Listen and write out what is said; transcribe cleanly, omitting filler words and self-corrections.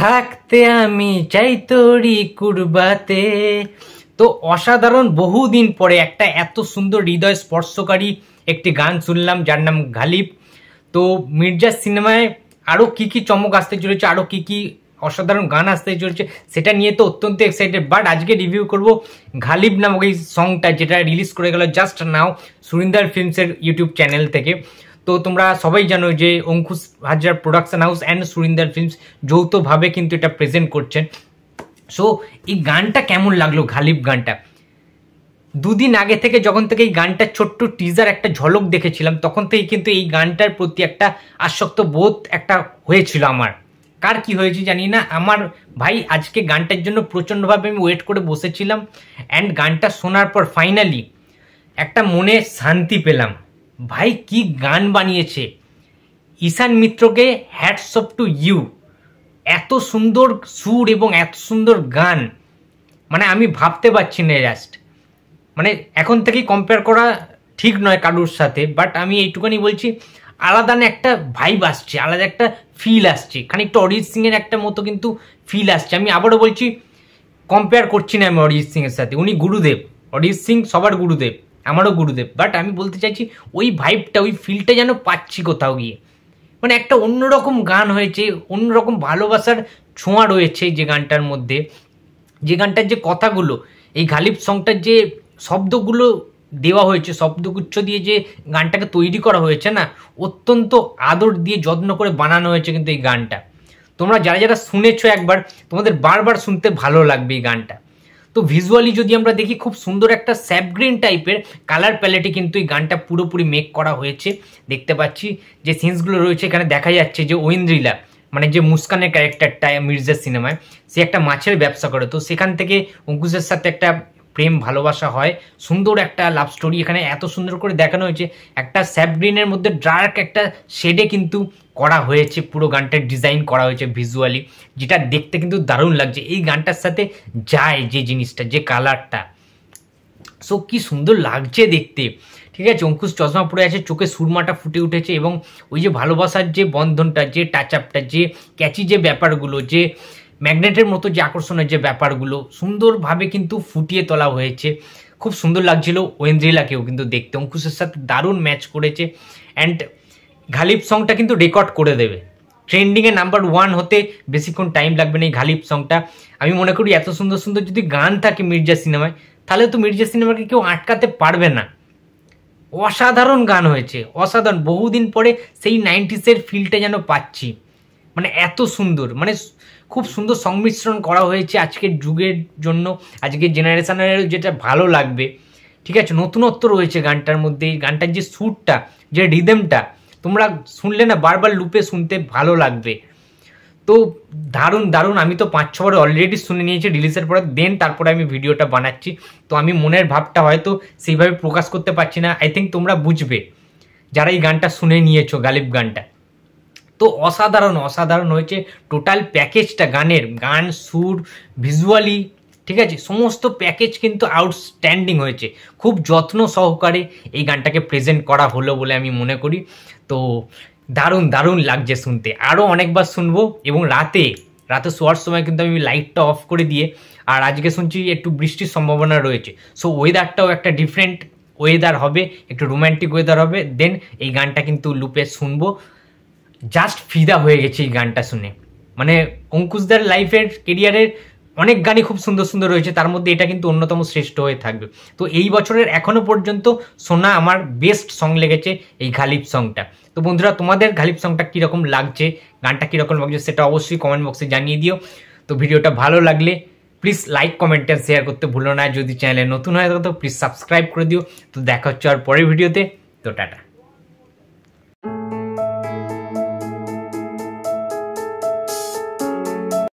থাকতে আমি চাই তোরই কুরবাতে। তো অসাধারণ বহুদিন পরে একটা এত সুন্দর হৃদয় স্পর্শকারী একটি গান শুনলাম যার নাম গালিব। তো মির্জা সিনেমায় আরও কি কি চমক আসতে চলেছে, আরও কি কি অসাধারণ গান আসতে চলেছে সেটা নিয়ে তো অত্যন্ত এক্সাইটেড। বাট আজকে রিভিউ করব গালিব নামক এই সংটা, যেটা রিলিজ করে গেল জাস্ট নাও সুরিন্দার ফিল্মসের ইউটিউব চ্যানেল থেকে। তো তোমরা সবাই জানো যে Ankush Hazra production house and Surinder films যৌথভাবে কিন্তু এটা প্রেজেন্ট করছেন। সো এই গানটা কেমন লাগলো, গালিব গানটা? দুদিন আগে থেকে যখন থেকে এই গানটার ছোট্ট টিজার একটা ঝলক দেখেছিলাম, তখন থেকে কিন্তু এই গানটার প্রতি একটা আসক্ত বোধ একটা হয়েছিল আমার। কার কি হয়েছে জানি না, আমার ভাই আজকে গানটার জন্য প্রচণ্ডভাবে আমি ওয়েট করে বসেছিলাম। অ্যান্ড গানটা শোনার পর ফাইনালি একটা মনে শান্তি পেলাম। ভাই কি গান বানিয়েছে ঈশান মিত্রকে, হ্যাটস অফ টু ইউ। এত সুন্দর সুর এবং এত সুন্দর গান, মানে আমি ভাবতে পারছি না জাস্ট। মানে এখন থেকেই কম্পেয়ার করা ঠিক নয় কারোর সাথে, বাট আমি এইটুখানি বলছি আলাদা না একটা ভাইব আসছে, আলাদা একটা ফিল আসছে, খানিকটা অরিজিৎ সিংয়ের একটা মতো কিন্তু ফিল আসছে। আমি আবারও বলছি কম্পেয়ার করছি না আমি অরিজিৎ সিংয়ের সাথে, উনি গুরুদেব, অরিজিৎ সিং সবার গুরুদেব, আমারও গুরুদেব। বাট আমি বলতে চাইছি ওই ভাইবটা, ওই ফিলটা যেন পাচ্ছি কোথাও গিয়ে। মানে একটা অন্যরকম গান হয়েছে, অন্যরকম ভালোবাসার ছোঁয়া রয়েছে যে গানটার মধ্যে, যে গানটার যে কথাগুলো, এই গালিব সংটার যে শব্দগুলো দেওয়া হয়েছে, শব্দগুচ্ছ দিয়ে যে গানটাকে তৈরি করা হয়েছে না, অত্যন্ত আদর দিয়ে যত্ন করে বানানো হয়েছে কিন্তু এই গানটা। তোমরা যারা যারা শুনেছো একবার, তোমাদের বারবার শুনতে ভালো লাগবে এই গানটা। তো ভিজুয়ালি যদি আমরা দেখি, খুব সুন্দর একটা স্যাপ গ্রিন টাইপের কালার প্যালেটে কিন্তু এই গানটা পুরোপুরি মেক করা হয়েছে। দেখতে পাচ্ছি যে সিনসগুলো রয়েছে, এখানে দেখা যাচ্ছে যে ঐন্দ্রিলা, মানে যে মুস্কানের ক্যারেক্টারটা মির্জা সিনেমায়, সে একটা মাছের ব্যবসা করে, তো সেখান থেকে অঙ্কুশের সাথে একটা প্রেম ভালোবাসা হয়, সুন্দর একটা লাভ স্টোরি এখানে এত সুন্দর করে দেখানো হয়েছে। একটা স্যাপ গ্রিনের মধ্যে ডার্ক একটা শেডে কিন্তু করা হয়েছে, পুরো গানটার ডিজাইন করা হয়েছে ভিজুয়ালি, যেটা দেখতে কিন্তু দারুণ লাগছে। এই গানটার সাথে যায় যে জিনিসটা, যে কালারটা, সো কি সুন্দর লাগছে দেখতে। ঠিক আছে, অঙ্কুশ চশমা পরে আছে, চোখে সুরমাটা ফুটে উঠেছে, এবং ওই যে ভালোবাসার যে বন্ধনটা, যে টাচ আপটা, যে ক্যাচি যে ব্যাপারগুলো, যে ম্যাগনেটের মতো যে আকর্ষণের যে ব্যাপারগুলো সুন্দরভাবে কিন্তু ফুটিয়ে তোলা হয়েছে। খুব সুন্দর লাগছিল ঐন্দ্রিলাকেও কিন্তু দেখতে, অঙ্কুশের সাথে দারুণ ম্যাচ করেছে। অ্যান্ড গালিব সংটা কিন্তু রেকর্ড করে দেবে, ট্রেন্ডিংয়ে নাম্বার 1 হতে বেশিক্ষণ টাইম লাগবে না এই গালিব সংটা। আমি মনে করি এত সুন্দর সুন্দর যদি গান থাকে মির্জা সিনেমায়, তাহলে তো মির্জা সিনেমাকে কেউ আটকাতে পারবে না। অসাধারণ গান হয়েছে, অসাধারণ। বহুদিন পরে সেই 90s ফিলটা যেন পাচ্ছি, মানে এত সুন্দর, মানে খুব সুন্দর সংমিশ্রণ করা হয়েছে আজকের যুগের জন্য, আজকের জেনারেশনের যেটা ভালো লাগবে। ঠিক আছে, নতুনত্ব রয়েছে গানটার মধ্যে, গানটার যে সুরটা, যে রিদমটা, তোমরা শুনলে না বারবার লুপে শুনতে ভালো লাগবে। তো দারুণ দারুণ। আমি তো 5-6 বার অলরেডি শুনে নিয়েছি রিলিজের পরে, দেন তারপরে আমি ভিডিওটা বানাচ্ছি। তো আমি মনের ভাবটা হয়তো সেইভাবে প্রকাশ করতে পারছি না, আই থিঙ্ক তোমরা বুঝবে যারা এই গানটা শুনে নিয়েছো, গালিব গানটা। তো অসাধারণ অসাধারণ হয়েছে টোটাল প্যাকেজটা, গানের গান, সুর, ভিজুয়ালি, ঠিক আছে, সমস্ত প্যাকেজ কিন্তু আউটস্ট্যান্ডিং হয়েছে। খুব যত্ন সহকারে এই গানটাকে প্রেজেন্ট করা হলো বলে আমি মনে করি। তো দারুণ দারুণ লাগছে শুনতে, আরও অনেকবার শুনবো। এবং রাতে শোয়ার সময় কিন্তু আমি লাইটটা অফ করে দিয়ে, আর আজকে শুনছি একটু বৃষ্টির সম্ভাবনা রয়েছে, সো ওয়েদারটাও একটা ডিফারেন্ট ওয়েদার হবে, একটু রোম্যান্টিক ওয়েদার হবে, দেন এই গানটা কিন্তু লুপে শুনবো। জাস্ট ফিদা হয়ে গেছে এই গানটা শুনে। মানে অঙ্কুশদার লাইফের কেরিয়ারের অনেক গানই খুব সুন্দর সুন্দর রয়েছে, তার মধ্যে এটা কিন্তু অন্যতম শ্রেষ্ঠ হয়ে থাকবে। তো এই বছরের এখনো পর্যন্ত শোনা আমার বেস্ট সং লেগেছে এই গালিব সংটা। তো বন্ধুরা, তোমাদের গালিব সংটা কীরকম লাগছে, গানটা কীরকম লাগছে সেটা অবশ্যই কমেন্ট বক্সে জানিয়ে দিও। তো ভিডিওটা ভালো লাগলে প্লিজ লাইক, কমেন্ট আর শেয়ার করতে ভুলো না। যদি চ্যানেলে নতুন হয়ে থাকো তো প্লিজ সাবস্ক্রাইব করে দিও। তো দেখা হচ্ছে আর পরের ভিডিওতে। তো টাটা।